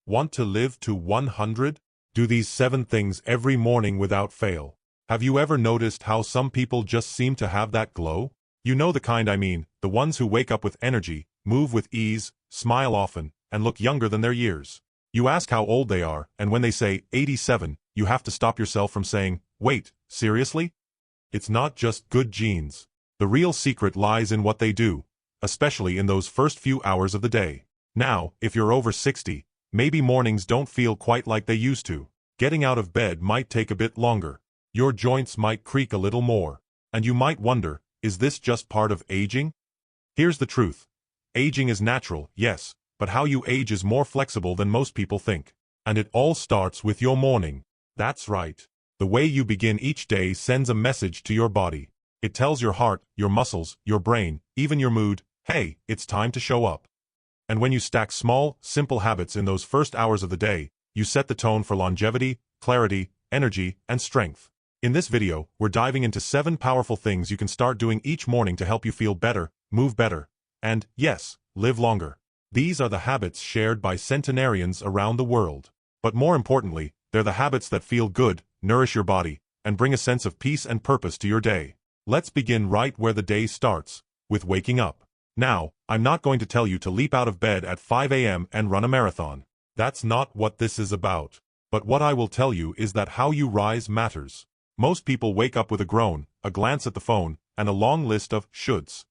Want to live to 100? Do these 7 things every morning without fail. Have you ever noticed how some people just seem to have that glow? You know the kind I mean, the ones who wake up with energy, move with ease, smile often, and look younger than their years. You ask how old they are, and when they say 87, you have to stop yourself from saying, wait, seriously? It's not just good genes. The real secret lies in what they do, especially in those first few hours of the day. Now, if you're over 60, maybe mornings don't feel quite like they used to. Getting out of bed might take a bit longer. Your joints might creak a little more. And you might wonder, is this just part of aging? Here's the truth. Aging is natural, yes, but how you age is more flexible than most people think. And it all starts with your morning. That's right. The way you begin each day sends a message to your body. It tells your heart, your muscles, your brain, even your mood, hey, it's time to show up. And when you stack small, simple habits in those first hours of the day, you set the tone for longevity, clarity, energy, and strength. In this video, we're diving into 7 powerful things you can start doing each morning to help you feel better, move better, and, yes, live longer. These are the habits shared by centenarians around the world. But more importantly, they're the habits that feel good, nourish your body, and bring a sense of peace and purpose to your day. Let's begin right where the day starts, with waking up. Now, I'm not going to tell you to leap out of bed at 5 a.m. and run a marathon. That's not what this is about. But what I will tell you is that how you rise matters. Most people wake up with a groan, a glance at the phone, and a long list of shoulds.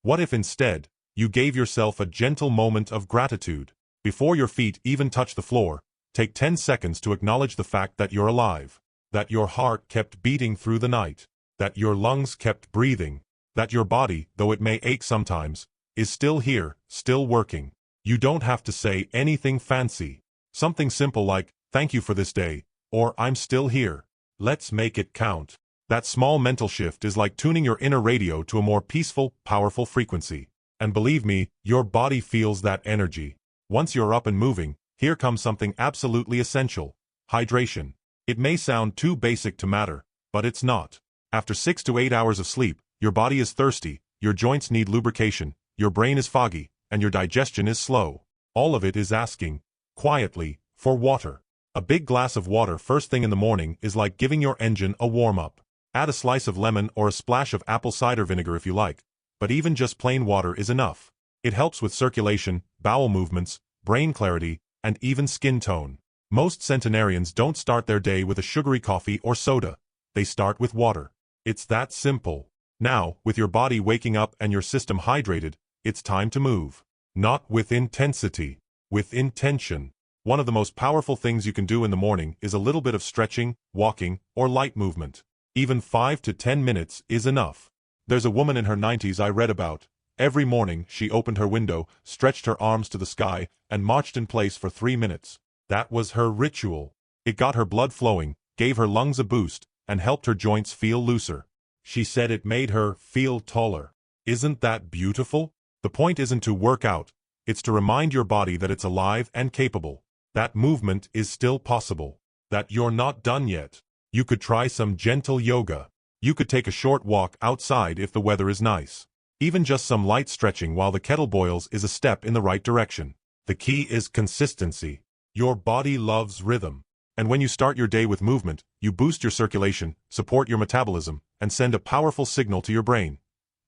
What if instead, you gave yourself a gentle moment of gratitude? Before your feet even touch the floor, take 10 seconds to acknowledge the fact that you're alive, that your heart kept beating through the night, that your lungs kept breathing, that your body, though it may ache sometimes, is still here, still working. You don't have to say anything fancy. Something simple like, thank you for this day, or I'm still here. Let's make it count. That small mental shift is like tuning your inner radio to a more peaceful, powerful frequency. And believe me, your body feels that energy. Once you're up and moving, here comes something absolutely essential. Hydration. It may sound too basic to matter, but it's not. After 6 to 8 hours of sleep, your body is thirsty, your joints need lubrication, your brain is foggy, and your digestion is slow. All of it is asking, quietly, for water. A big glass of water first thing in the morning is like giving your engine a warm-up. Add a slice of lemon or a splash of apple cider vinegar if you like, but even just plain water is enough. It helps with circulation, bowel movements, brain clarity, and even skin tone. Most centenarians don't start their day with a sugary coffee or soda. They start with water. It's that simple. Now, with your body waking up and your system hydrated, it's time to move. Not with intensity, with intention. One of the most powerful things you can do in the morning is a little bit of stretching, walking, or light movement. Even 5 to 10 minutes is enough. There's a woman in her 90s I read about. Every morning, she opened her window, stretched her arms to the sky, and marched in place for 3 minutes. That was her ritual. It got her blood flowing, gave her lungs a boost, and helped her joints feel looser. She said it made her feel taller. Isn't that beautiful? The point isn't to work out, it's to remind your body that it's alive and capable. That movement is still possible. That you're not done yet. You could try some gentle yoga. You could take a short walk outside if the weather is nice. Even just some light stretching while the kettle boils is a step in the right direction. The key is consistency. Your body loves rhythm. And when you start your day with movement, you boost your circulation, support your metabolism, and send a powerful signal to your brain.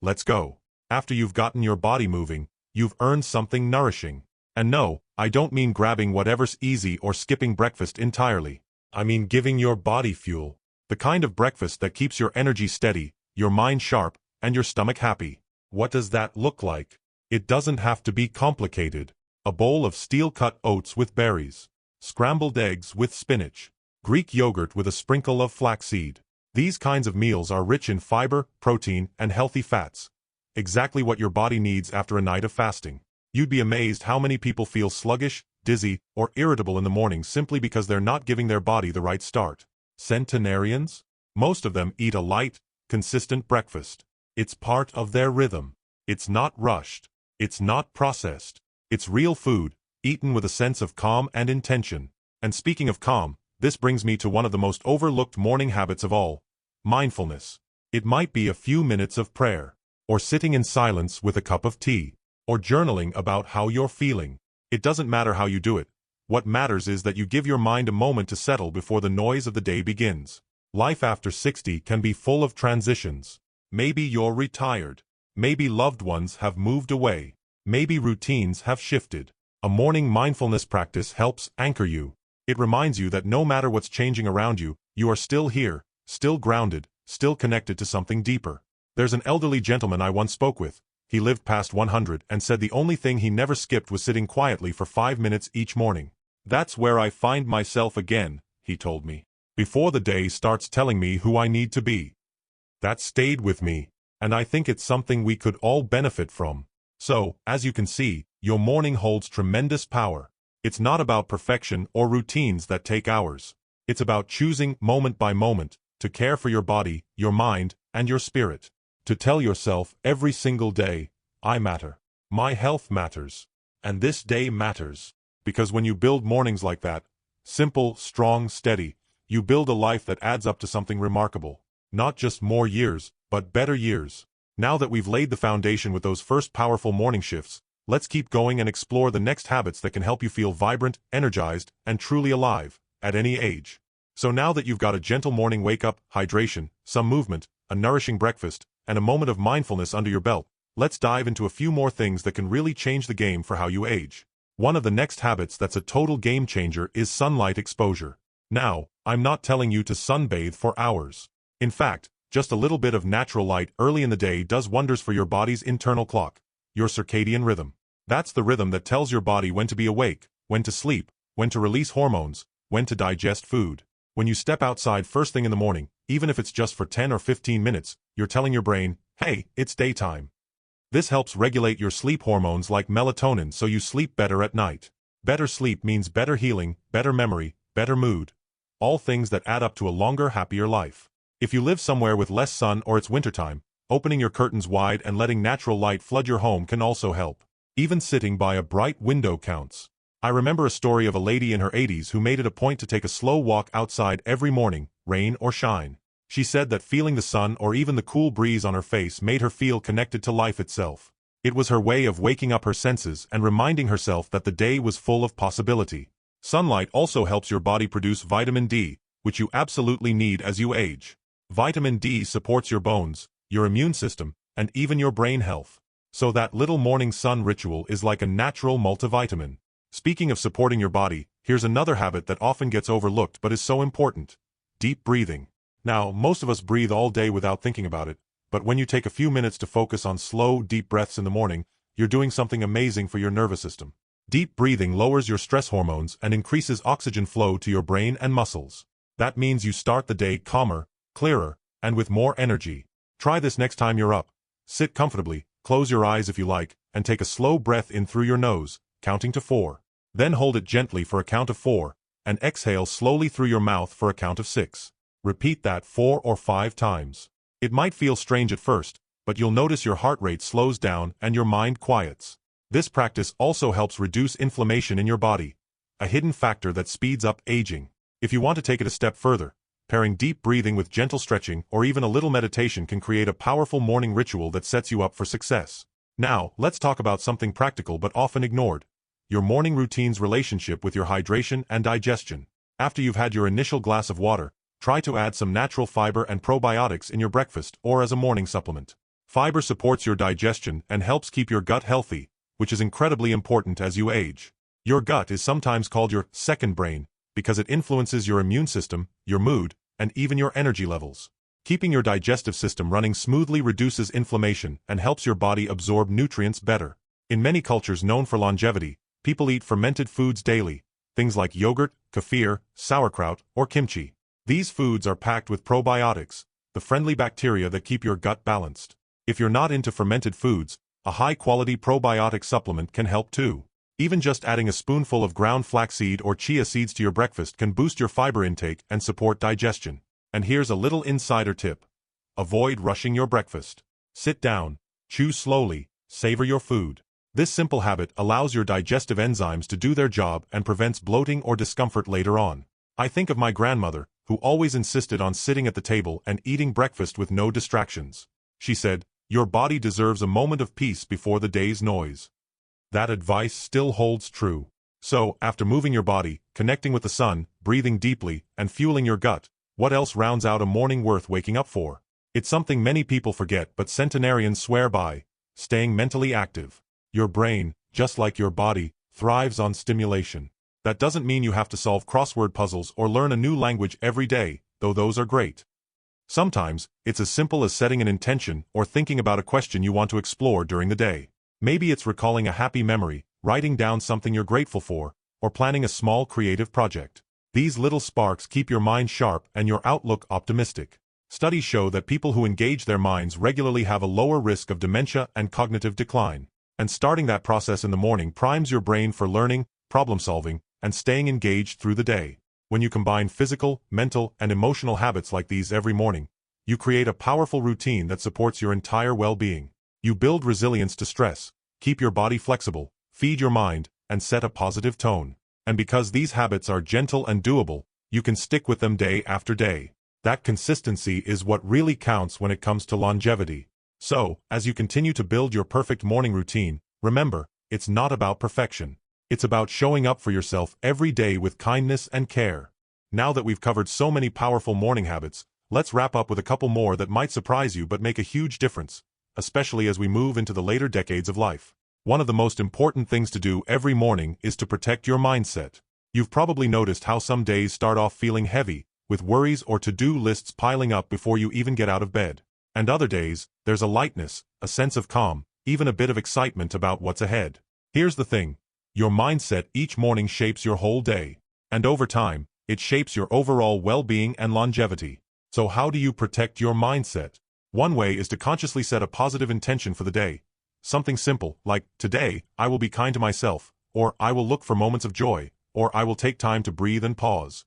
Let's go. After you've gotten your body moving, you've earned something nourishing. And no, I don't mean grabbing whatever's easy or skipping breakfast entirely. I mean giving your body fuel. The kind of breakfast that keeps your energy steady, your mind sharp, and your stomach happy. What does that look like? It doesn't have to be complicated. A bowl of steel-cut oats with berries. Scrambled eggs with spinach. Greek yogurt with a sprinkle of flaxseed. These kinds of meals are rich in fiber, protein, and healthy fats. Exactly what your body needs after a night of fasting. You'd be amazed how many people feel sluggish, dizzy, or irritable in the morning simply because they're not giving their body the right start. Centenarians? Most of them eat a light, consistent breakfast. It's part of their rhythm. It's not rushed. It's not processed. It's real food, eaten with a sense of calm and intention. And speaking of calm, this brings me to one of the most overlooked morning habits of all, mindfulness. It might be a few minutes of prayer, or sitting in silence with a cup of tea, or journaling about how you're feeling. It doesn't matter how you do it, What matters is that you give your mind a moment to settle before the noise of the day begins. Life after 60 can be full of transitions. Maybe you're retired. Maybe loved ones have moved away. Maybe routines have shifted. A morning mindfulness practice helps anchor you. It reminds you that no matter what's changing around you, you are still here, still grounded, still connected to something deeper. There's an elderly gentleman I once spoke with. He lived past 100 and said the only thing he never skipped was sitting quietly for 5 minutes each morning. That's where I find myself again, he told me, before the day starts telling me who I need to be. That stayed with me, and I think it's something we could all benefit from. So, as you can see, your morning holds tremendous power. It's not about perfection or routines that take hours. It's about choosing, moment by moment, to care for your body, your mind, and your spirit. To tell yourself every single day, I matter. My health matters. And this day matters. Because when you build mornings like that, simple, strong, steady, you build a life that adds up to something remarkable. Not just more years, but better years. Now that we've laid the foundation with those first powerful morning shifts, let's keep going and explore the next habits that can help you feel vibrant, energized, and truly alive, at any age. So now that you've got a gentle morning wake-up, hydration, some movement, a nourishing breakfast, and a moment of mindfulness under your belt, let's dive into a few more things that can really change the game for how you age. One of the next habits that's a total game changer is sunlight exposure. Now, I'm not telling you to sunbathe for hours. In fact, just a little bit of natural light early in the day does wonders for your body's internal clock, your circadian rhythm. That's the rhythm that tells your body when to be awake, when to sleep, when to release hormones, when to digest food. When you step outside first thing in the morning, even if it's just for 10 or 15 minutes, you're telling your brain, hey, it's daytime. This helps regulate your sleep hormones like melatonin so you sleep better at night. Better sleep means better healing, better memory, better mood. All things that add up to a longer, happier life. If you live somewhere with less sun or it's wintertime, opening your curtains wide and letting natural light flood your home can also help. Even sitting by a bright window counts. I remember a story of a lady in her 80s who made it a point to take a slow walk outside every morning, rain or shine. She said that feeling the sun or even the cool breeze on her face made her feel connected to life itself. It was her way of waking up her senses and reminding herself that the day was full of possibility. Sunlight also helps your body produce vitamin D, which you absolutely need as you age. Vitamin D supports your bones, your immune system, and even your brain health. So that little morning sun ritual is like a natural multivitamin. Speaking of supporting your body, here's another habit that often gets overlooked but is so important. Deep breathing. Now, most of us breathe all day without thinking about it, but when you take a few minutes to focus on slow, deep breaths in the morning, you're doing something amazing for your nervous system. Deep breathing lowers your stress hormones and increases oxygen flow to your brain and muscles. That means you start the day calmer, clearer, and with more energy. Try this next time you're up. Sit comfortably, close your eyes if you like, and take a slow breath in through your nose, counting to 4. Then hold it gently for a count of 4, and exhale slowly through your mouth for a count of 6. Repeat that 4 or 5 times. It might feel strange at first, but you'll notice your heart rate slows down and your mind quiets. This practice also helps reduce inflammation in your body, a hidden factor that speeds up aging. If you want to take it a step further, pairing deep breathing with gentle stretching or even a little meditation can create a powerful morning ritual that sets you up for success. Now, let's talk about something practical but often ignored. Your morning routine's relationship with your hydration and digestion. After you've had your initial glass of water, try to add some natural fiber and probiotics in your breakfast or as a morning supplement. Fiber supports your digestion and helps keep your gut healthy, which is incredibly important as you age. Your gut is sometimes called your second brain, because it influences your immune system, your mood, and even your energy levels. Keeping your digestive system running smoothly reduces inflammation and helps your body absorb nutrients better. In many cultures known for longevity, people eat fermented foods daily, things like yogurt, kefir, sauerkraut, or kimchi. These foods are packed with probiotics, the friendly bacteria that keep your gut balanced. If you're not into fermented foods, a high-quality probiotic supplement can help too. Even just adding a spoonful of ground flaxseed or chia seeds to your breakfast can boost your fiber intake and support digestion. And here's a little insider tip. Avoid rushing your breakfast. Sit down, chew slowly, savor your food. This simple habit allows your digestive enzymes to do their job and prevents bloating or discomfort later on. I think of my grandmother, who always insisted on sitting at the table and eating breakfast with no distractions. She said, "Your body deserves a moment of peace before the day's noise." That advice still holds true. So, after moving your body, connecting with the sun, breathing deeply, and fueling your gut, what else rounds out a morning worth waking up for? It's something many people forget but centenarians swear by: staying mentally active. Your brain, just like your body, thrives on stimulation. That doesn't mean you have to solve crossword puzzles or learn a new language every day, though those are great. Sometimes, it's as simple as setting an intention or thinking about a question you want to explore during the day. Maybe it's recalling a happy memory, writing down something you're grateful for, or planning a small creative project. These little sparks keep your mind sharp and your outlook optimistic. Studies show that people who engage their minds regularly have a lower risk of dementia and cognitive decline. And starting that process in the morning primes your brain for learning, problem-solving, and staying engaged through the day. When you combine physical, mental, and emotional habits like these every morning, you create a powerful routine that supports your entire well-being. You build resilience to stress, keep your body flexible, feed your mind, and set a positive tone. And because these habits are gentle and doable, you can stick with them day after day. That consistency is what really counts when it comes to longevity. So, as you continue to build your perfect morning routine, remember, it's not about perfection. It's about showing up for yourself every day with kindness and care. Now that we've covered so many powerful morning habits, let's wrap up with a couple more that might surprise you but make a huge difference, especially as we move into the later decades of life. One of the most important things to do every morning is to protect your mindset. You've probably noticed how some days start off feeling heavy, with worries or to-do lists piling up before you even get out of bed. And other days, there's a lightness, a sense of calm, even a bit of excitement about what's ahead. Here's the thing. Your mindset each morning shapes your whole day. And over time, it shapes your overall well-being and longevity. So how do you protect your mindset? One way is to consciously set a positive intention for the day. Something simple, like, today, I will be kind to myself, or I will look for moments of joy, or I will take time to breathe and pause.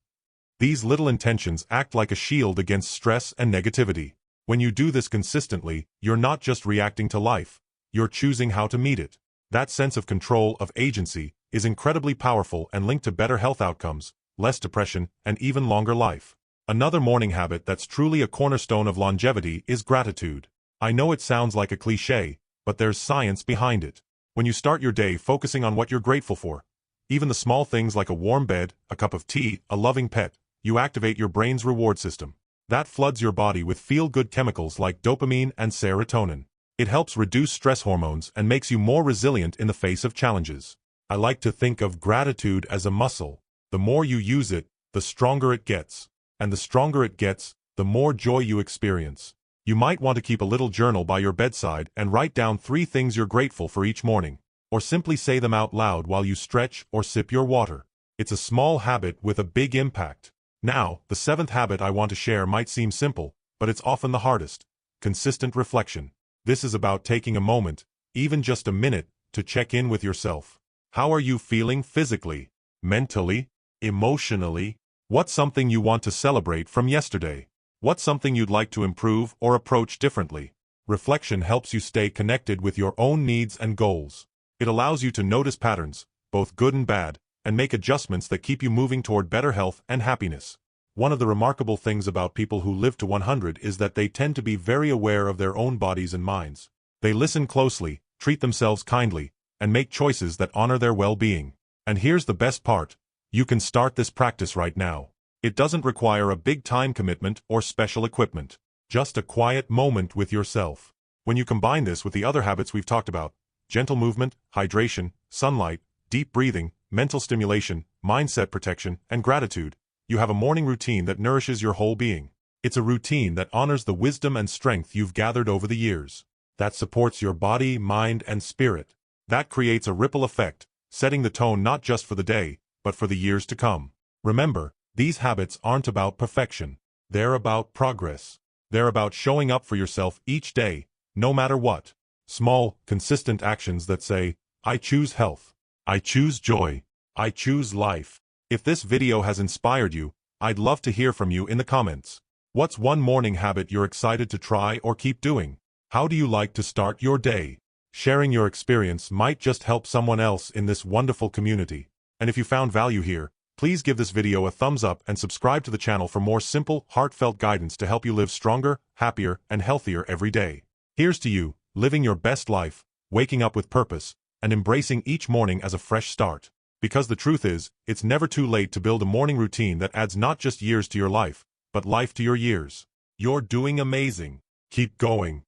These little intentions act like a shield against stress and negativity. When you do this consistently, you're not just reacting to life, you're choosing how to meet it. That sense of control, of agency, is incredibly powerful and linked to better health outcomes, less depression, and even longer life. Another morning habit that's truly a cornerstone of longevity is gratitude. I know it sounds like a cliché, but there's science behind it. When you start your day focusing on what you're grateful for, even the small things like a warm bed, a cup of tea, a loving pet, you activate your brain's reward system. That floods your body with feel-good chemicals like dopamine and serotonin. It helps reduce stress hormones and makes you more resilient in the face of challenges. I like to think of gratitude as a muscle. The more you use it, the stronger it gets. And the stronger it gets, the more joy you experience. You might want to keep a little journal by your bedside and write down 3 things you're grateful for each morning. Or simply say them out loud while you stretch or sip your water. It's a small habit with a big impact. Now, the 7th habit I want to share might seem simple, but it's often the hardest. Consistent reflection. This is about taking a moment, even just a minute, to check in with yourself. How are you feeling physically, mentally, emotionally? What's something you want to celebrate from yesterday? What's something you'd like to improve or approach differently? Reflection helps you stay connected with your own needs and goals. It allows you to notice patterns, both good and bad, and make adjustments that keep you moving toward better health and happiness. One of the remarkable things about people who live to 100 is that they tend to be very aware of their own bodies and minds. They listen closely, treat themselves kindly, and make choices that honor their well-being. And here's the best part. You can start this practice right now. It doesn't require a big time commitment or special equipment. Just a quiet moment with yourself. When you combine this with the other habits we've talked about, gentle movement, hydration, sunlight, deep breathing, mental stimulation, mindset protection, and gratitude, you have a morning routine that nourishes your whole being. It's a routine that honors the wisdom and strength you've gathered over the years. That supports your body, mind, and spirit. That creates a ripple effect, setting the tone not just for the day, but for the years to come. Remember, these habits aren't about perfection. They're about progress. They're about showing up for yourself each day, no matter what. Small, consistent actions that say, I choose health. I choose joy. I choose life. If this video has inspired you, I'd love to hear from you in the comments. What's one morning habit you're excited to try or keep doing? How do you like to start your day? Sharing your experience might just help someone else in this wonderful community. And if you found value here, please give this video a thumbs up and subscribe to the channel for more simple, heartfelt guidance to help you live stronger, happier, and healthier every day. Here's to you, living your best life, waking up with purpose, and embracing each morning as a fresh start. Because the truth is, it's never too late to build a morning routine that adds not just years to your life, but life to your years. You're doing amazing. Keep going.